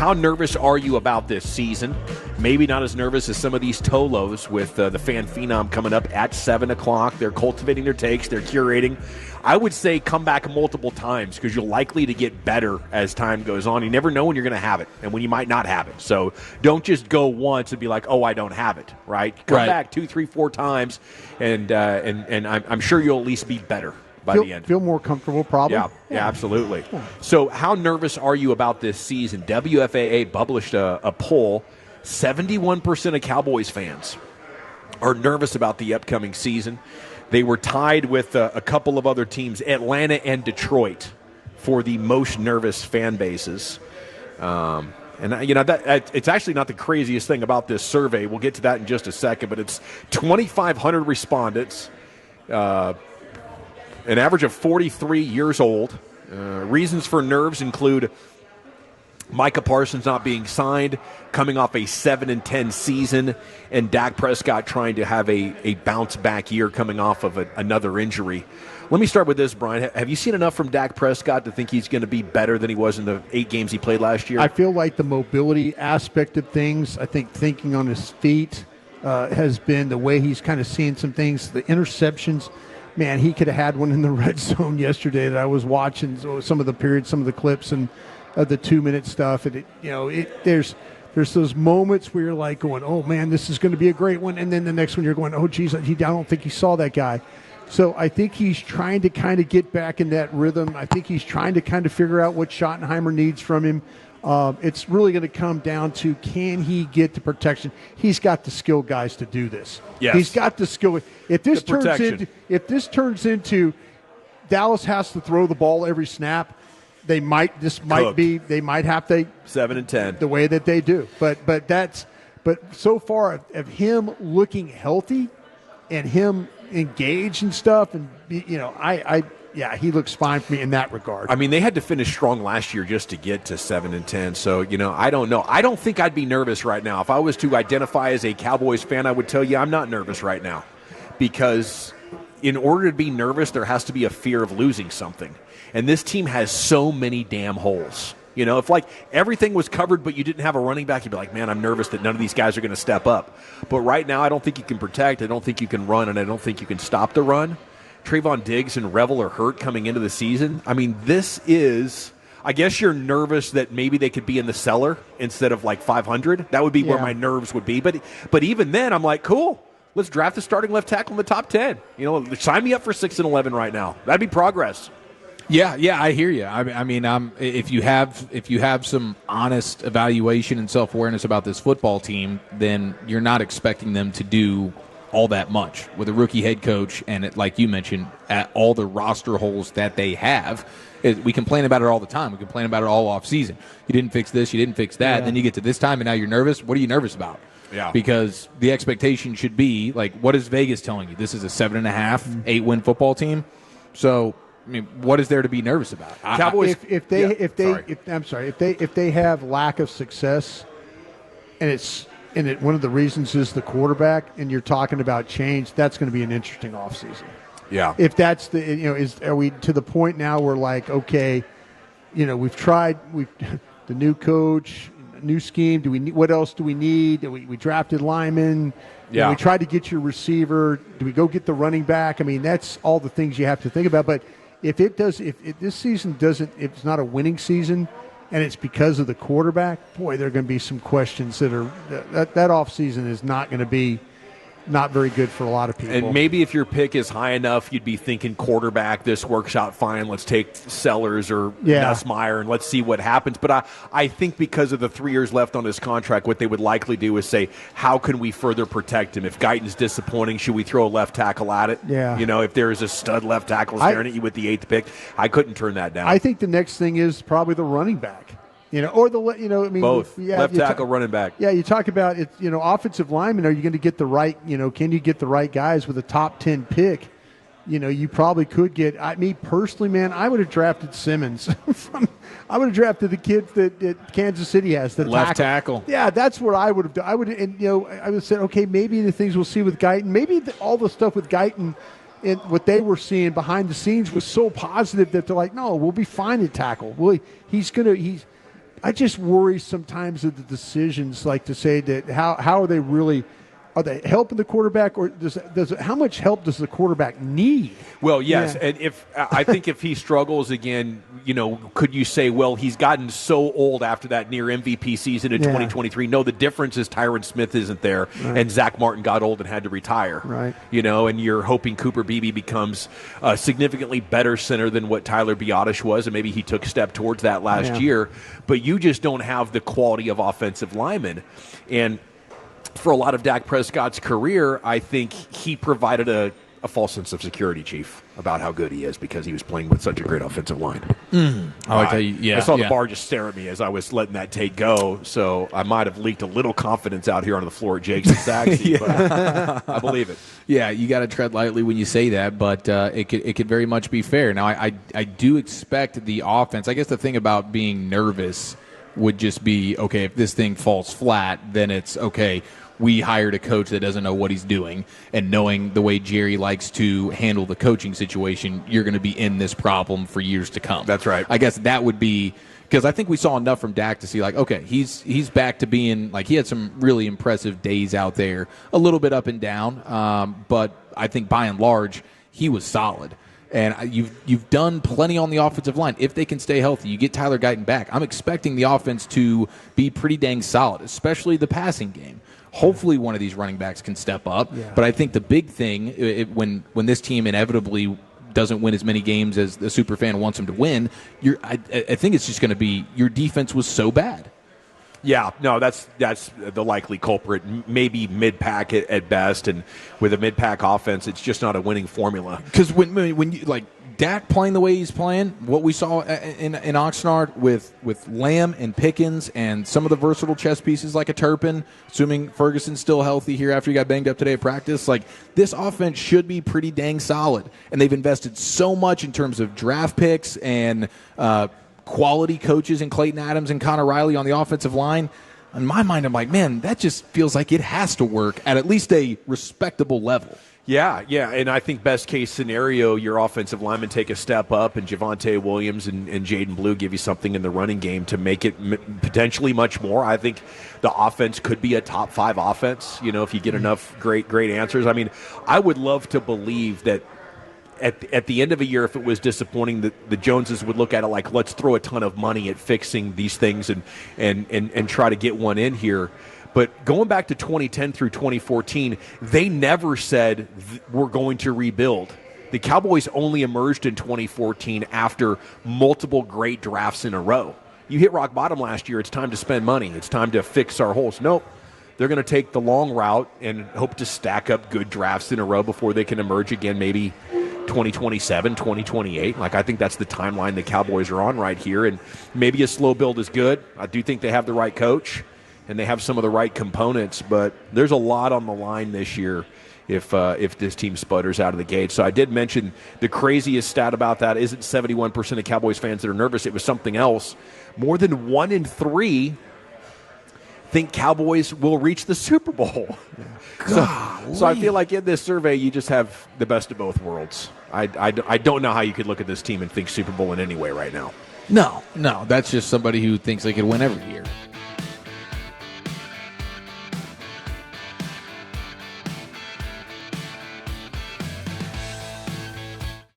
how nervous are you about this season? Maybe not as nervous as some of these Tolos with the fan phenom coming up at 7 o'clock. They're cultivating their takes. They're curating. I would say come back multiple times because you're likely to get better as time goes on. You never know when you're going to have it and when you might not have it. So don't just go once and be like, oh, I don't have it, right? Come back 2, 3, 4 times, and I'm sure you'll at least be better by the end. Feel more comfortable, probably. Yeah, absolutely. So how nervous are you about this season? WFAA published a poll. 71% of Cowboys fans are nervous about the upcoming season. They were tied with a couple of other teams, Atlanta and Detroit, for the most nervous fan bases. And it's actually not the craziest thing about this survey. We'll get to that in just a second, but it's 2,500 respondents, an average of 43 years old. Reasons for nerves include Micah Parsons not being signed, coming off a 7-10 season, and Dak Prescott trying to have a bounce-back year coming off of another injury. Let me start with this, Brian. Have you seen enough from Dak Prescott to think he's going to be better than he was in the 8 games he played last year? I feel like the mobility aspect of things, I think thinking on his feet has been the way he's kind of seeing some things. The interceptions, man, he could have had one in the red zone yesterday that I was watching some of the periods, some of the clips, and the 2-minute stuff. And there's those moments where you're like going, oh man, this is going to be a great one, and then the next one you're going, oh geez, I don't think he saw that guy. So I think he's trying to kind of get back in that rhythm. I think he's trying to kind of figure out what Schottenheimer needs from him. It's really going to come down to, can he get the protection? He's got the skill guys to do this. Yes. He's got the skill. If this turns into Dallas has to throw the ball every snap, they might have to 7-10 the way that they do. But so far of him looking healthy and him engaged and stuff, and he looks fine for me in that regard. I mean, they had to finish strong last year just to get to 7-10. So I don't know. I don't think I'd be nervous right now. If I was to identify as a Cowboys fan, I would tell you I'm not nervous right now, because in order to be nervous, there has to be a fear of losing something. And this team has so many damn holes. If like everything was covered but you didn't have a running back, you'd be like, man, I'm nervous that none of these guys are going to step up. But right now, I don't think you can protect, I don't think you can run, and I don't think you can stop the run. Trayvon Diggs and Revel are hurt coming into the season. I mean, this is, I guess you're nervous that maybe they could be in the cellar instead of like 500. That would be where my nerves would be. But even then, I'm like, cool. Let's draft the starting left tackle in the top 10. Sign me up for 6-11 right now. That'd be progress. Yeah, I hear you. I mean, if you have some honest evaluation and self-awareness about this football team, then you're not expecting them to do all that much with a rookie head coach and, like you mentioned, at all the roster holes that they have. We complain about it all the time. We complain about it all off season. You didn't fix this, you didn't fix that. And then you get to this time and now you're nervous. What are you nervous about? Yeah. Because the expectation should be, like, what is Vegas telling you? This is a 7.5, 8-win football team. So, I mean, what is there to be nervous about? Cowboys. If they have lack of success, and one of the reasons is the quarterback, and you're talking about change, that's going to be an interesting offseason. Yeah. If that's are we to the point now where, like, okay, we've tried the new coach, new scheme. What else do we need? We drafted linemen. Yeah. We tried to get your receiver. Do we go get the running back? I mean, that's all the things you have to think about. But if this season doesn't, if it's not a winning season, and it's because of the quarterback, boy, there are going to be some questions that offseason is not going to be not very good for a lot of people. And maybe if your pick is high enough, you'd be thinking quarterback, this works out fine. Let's take Sellers or Nussmeier and let's see what happens. But I think because of the 3 years left on his contract, what they would likely do is say, how can we further protect him? If Guyton's disappointing, should we throw a left tackle at it? Yeah. If there is a stud left tackle staring at you with the 8th pick, I couldn't turn that down. I think the next thing is probably the running back. Both left tackle, running back. Yeah, you talk about it. Offensive linemen. Are you going to get the right? Can you get the right guys with a top 10 pick? You probably could get. Me personally, man, I would have drafted Simmons. I would have drafted the kid that Kansas City has, the left tackle. Yeah, that's what I would have done. I would have said, okay, maybe the things we'll see with Guyton, maybe all the stuff with Guyton. And what they were seeing behind the scenes was so positive that they're like, no, we'll be fine at tackle. I just worry sometimes of the decisions, like to say that how are they really. Are they helping the quarterback, or how much help does the quarterback need? Well, yes, and I think if he struggles again, could you say, well, he's gotten so old after that near MVP season in 2023? No, the difference is Tyron Smith isn't there, and Zach Martin got old and had to retire. Right. And you're hoping Cooper Beebe becomes a significantly better center than what Tyler Biotish was, and maybe he took a step towards that last year. But you just don't have the quality of offensive linemen, and for a lot of Dak Prescott's career, I think he provided a false sense of security, Chief, about how good he is because he was playing with such a great offensive line. I'll tell you, I saw the bar just stare at me as I was letting that take go, so I might have leaked a little confidence out here on the floor at Jake's and Saxy, but I believe it. Yeah, you got to tread lightly when you say that, but it could very much be fair. Now, I do expect the offense. I guess the thing about being nervous would just be, okay, if this thing falls flat, then it's okay. We hired a coach that doesn't know what he's doing, and knowing the way Jerry likes to handle the coaching situation, you're going to be in this problem for years to come. That's right. I guess that would be because I think we saw enough from Dak to see, like, okay, he's back to being, like, he had some really impressive days out there, a little bit up and down, but I think by and large he was solid. And you've done plenty on the offensive line. If they can stay healthy, you get Tyler Guyton back. I'm expecting the offense to be pretty dang solid, especially the passing game. Hopefully one of these running backs can step up. Yeah. But I think the big thing, when this team inevitably doesn't win as many games as the superfan wants them to win, I think it's just going to be your defense was so bad. Yeah, no, that's the likely culprit. Maybe mid-pack at best, and with a mid-pack offense, it's just not a winning formula. Because when you like Dak playing the way he's playing, what we saw in Oxnard with Lamb and Pickens and some of the versatile chess pieces like a Turpin, assuming Ferguson's still healthy here after he got banged up today at practice, like this offense should be pretty dang solid. And they've invested so much in terms of draft picks and quality coaches in Clayton Adams and Connor Riley on the offensive line. In my mind, I'm like, man, that just feels like it has to work at least a respectable level. Yeah, and I think best case scenario, your offensive linemen take a step up, and Javonte Williams and Jaden Blue give you something in the running game to make it potentially much more. I think the offense could be a top 5 offense, if you get enough great answers. I mean, I would love to believe that at the end of a year, if it was disappointing, the Joneses would look at it like, let's throw a ton of money at fixing these things and try to get one in here. But going back to 2010 through 2014, they never said we're going to rebuild. The Cowboys only emerged in 2014 after multiple great drafts in a row. You hit rock bottom last year, it's time to spend money. It's time to fix our holes. Nope. They're going to take the long route and hope to stack up good drafts in a row before they can emerge again, maybe 2027, 2028. Like, I think that's the timeline the Cowboys are on right here, and maybe a slow build is good. I do think they have the right coach, and they have some of the right components, but there's a lot on the line this year if this team sputters out of the gate. So I did mention the craziest stat about that isn't 71% of Cowboys fans that are nervous. It was something else. More than 1 in 3 think Cowboys will reach the Super Bowl. So I feel like in this survey, you just have the best of both worlds. I don't know how you could look at this team and think Super Bowl in any way right now. No, that's just somebody who thinks they could win every year.